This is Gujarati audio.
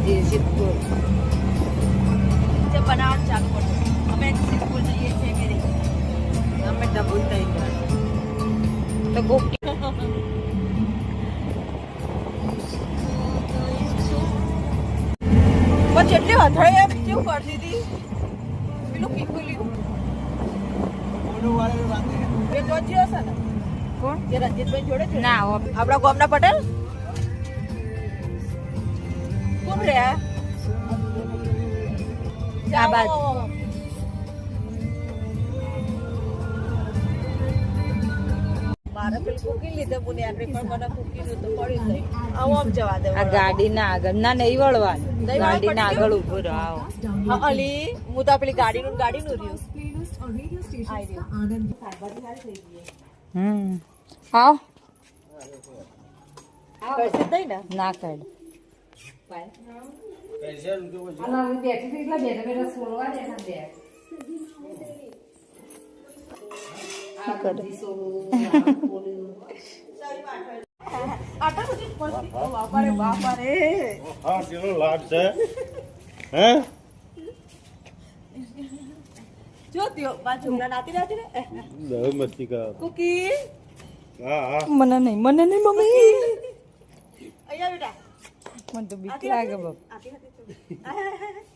જે સિદ્ધપુર જે બનાવવાનું ચાલુ કરજો અમે સિદ્ધપુર જઈએ છીએ કે નહીં અમે ડબલ થઈ ગયા તો ગોપી પણ જેટલી અથડાઈ એમ કેવું કરતી હતી પેલું કીકુલ્યું એ તો જ હશે ને કોણ જે રંજીતભાઈ જોડે છે ના આપણા ગામના પટેલ કોણ રહ્યા આ બાજુ. મારે પેલું કુકી લીધે મને આપણે પણ મને કુકીનું તો પડી જ નહીં આવું આમ જવા દે આ ગાડીના આગળ ના નહીં વળવાનું ગાડીના આગળ ઉભું રહો આવો હા અલી હું તો પેલી ગાડીનું રહ્યું આવ કરશે જ નહીં ને ના કાઢ આટલા બધી મસ્તી બાપા રે બાપા રે હા કેવો લાગ છે હે જો ત્યો બા છોકરા નાતી નાતી ને બહુ મસ્તી કરો કુકી હા હા મને નહીં મમ્મી અહીંયા બેટા મને તો બીક લાગે બાપ આતી હતી